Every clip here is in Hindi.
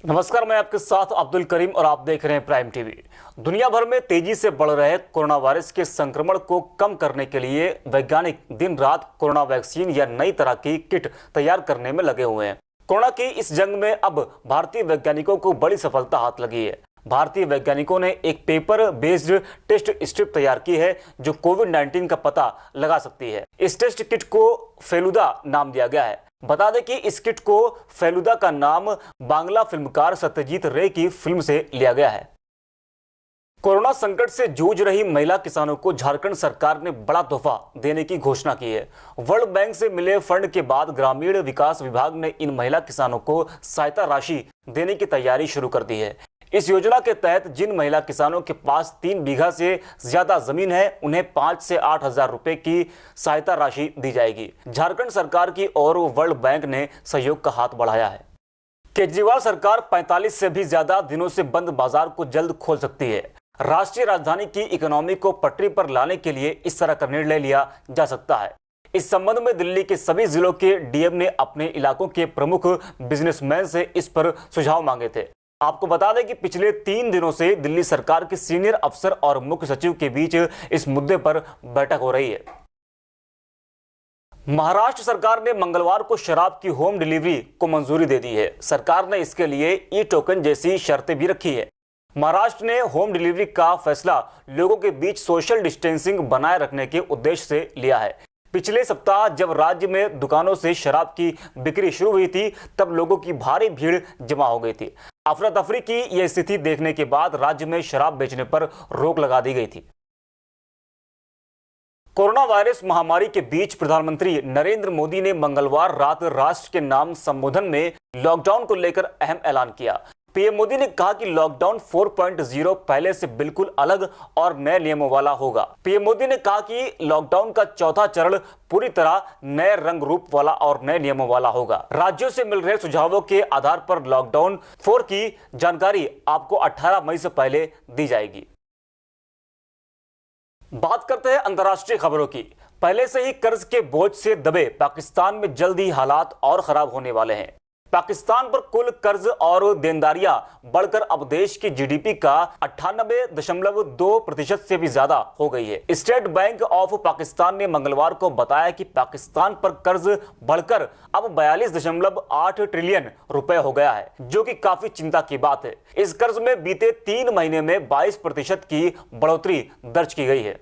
नमस्कार, मैं आपके साथ अब्दुल करीम और आप देख रहे हैं प्राइम टीवी। दुनिया भर में तेजी से बढ़ रहे कोरोना वायरस के संक्रमण को कम करने के लिए वैज्ञानिक दिन रात कोरोना वैक्सीन या नई तरह की किट तैयार करने में लगे हुए हैं। कोरोना की इस जंग में अब भारतीय वैज्ञानिकों को बड़ी सफलता हाथ लगी है। भारतीय वैज्ञानिकों ने एक पेपर बेस्ड टेस्ट स्ट्रिप तैयार की है जो कोविड-19 का पता लगा सकती है। इस टेस्ट किट को फेलुदा नाम दिया गया है। बता दें कि इस किट को फेलुदा का नाम बांग्ला फिल्मकार सत्यजीत रे की फिल्म से लिया गया है। कोरोना संकट से जूझ रही महिला किसानों को झारखंड सरकार ने बड़ा तोहफा देने की घोषणा की है। वर्ल्ड बैंक से मिले फंड के बाद ग्रामीण विकास विभाग ने इन महिला किसानों को सहायता राशि देने की तैयारी शुरू कर दी है। इस योजना के तहत जिन महिला किसानों के पास 3 बीघा से ज्यादा जमीन है उन्हें 5 से 8 हजार रुपए की सहायता राशि दी जाएगी। झारखंड सरकार की ओर वर्ल्ड बैंक ने सहयोग का हाथ बढ़ाया है। केजरीवाल सरकार 45 से भी ज्यादा दिनों से बंद बाजार को जल्द खोल सकती है। राष्ट्रीय राजधानी की इकोनॉमी को पटरी पर लाने के लिए इस तरह का निर्णय लिया जा सकता है। इस संबंध में दिल्ली के सभी जिलों के डीएम ने अपने इलाकों के प्रमुख बिजनेसमैन से इस पर सुझाव मांगे थे। आपको बता दें कि पिछले 3 दिनों से दिल्ली सरकार के सीनियर अफसर और मुख्य सचिव के बीच इस मुद्दे पर बैठक हो रही है। महाराष्ट्र सरकार ने मंगलवार को शराब की होम डिलीवरी को मंजूरी दे दी है। सरकार ने इसके लिए ई टोकन जैसी शर्तें भी रखी है। महाराष्ट्र ने होम डिलीवरी का फैसला लोगों के बीच सोशल डिस्टेंसिंग बनाए रखने के उद्देश्य से लिया है। पिछले सप्ताह जब राज्य में दुकानों से शराब की बिक्री शुरू हुई थी तब लोगों की भारी भीड़ जमा हो गई थी। अफरा तफरी की यह स्थिति देखने के बाद राज्य में शराब बेचने पर रोक लगा दी गई थी। कोरोना वायरस महामारी के बीच प्रधानमंत्री नरेंद्र मोदी ने मंगलवार रात राष्ट्र के नाम संबोधन में लॉकडाउन को लेकर अहम ऐलान किया। पीएम मोदी ने कहा कि लॉकडाउन 4.0 पहले से बिल्कुल अलग और नए नियमों वाला होगा। पीएम मोदी ने कहा कि लॉकडाउन का चौथा चरण पूरी तरह नए रंग रूप वाला और नए नियमों वाला होगा। राज्यों से मिल रहे सुझावों के आधार पर लॉकडाउन 4 की जानकारी आपको 18 मई से पहले दी जाएगी। बात करते हैं अंतर्राष्ट्रीय खबरों की। पहले से ही कर्ज के बोझ से दबे पाकिस्तान में जल्द ही हालात और खराब होने वाले हैं। पाकिस्तान पर कुल कर्ज और देनदारियां बढ़कर अब देश की जीडीपी का 98.2% से भी ज्यादा हो गई है। स्टेट बैंक ऑफ पाकिस्तान ने मंगलवार को बताया कि पाकिस्तान पर कर्ज बढ़कर अब 42.8 ट्रिलियन रुपए हो गया है, जो कि काफी चिंता की बात है। इस कर्ज में बीते 3 महीने में 22% की बढ़ोतरी दर्ज की गई है।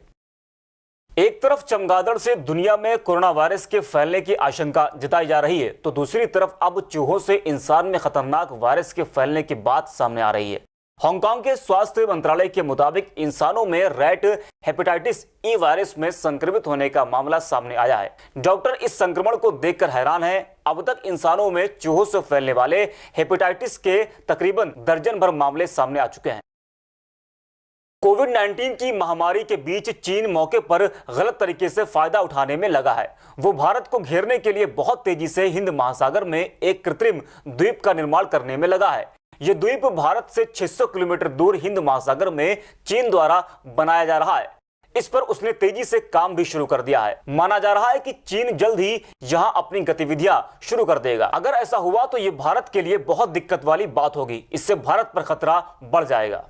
एक तरफ चमगादड़ से दुनिया में कोरोना वायरस के फैलने की आशंका जताई जा रही है तो दूसरी तरफ अब चूहों से इंसान में खतरनाक वायरस के फैलने की बात सामने आ रही है। हांगकांग के स्वास्थ्य मंत्रालय के मुताबिक इंसानों में रैट हेपेटाइटिस ई वायरस में संक्रमित होने का मामला सामने आया है। डॉक्टर इस संक्रमण को देखकर हैरान है। अब तक इंसानों में चूहों से फैलने वाले हेपेटाइटिस के तकरीबन दर्जन भर मामले सामने आ चुके हैं। कोविड-19 की महामारी के बीच चीन मौके पर गलत तरीके से फायदा उठाने में लगा है। वो भारत को घेरने के लिए बहुत तेजी से हिंद महासागर में एक कृत्रिम द्वीप का निर्माण करने में लगा है। यह द्वीप भारत से 600 किलोमीटर दूर हिंद महासागर में चीन द्वारा बनाया जा रहा है। इस पर उसने तेजी से काम भी शुरू कर दिया है। माना जा रहा है कि चीन जल्द ही यहां अपनी गतिविधियां शुरू कर देगा। अगर ऐसा हुआ तो यह भारत के लिए बहुत दिक्कत वाली बात होगी। इससे भारत पर खतरा बढ़ जाएगा।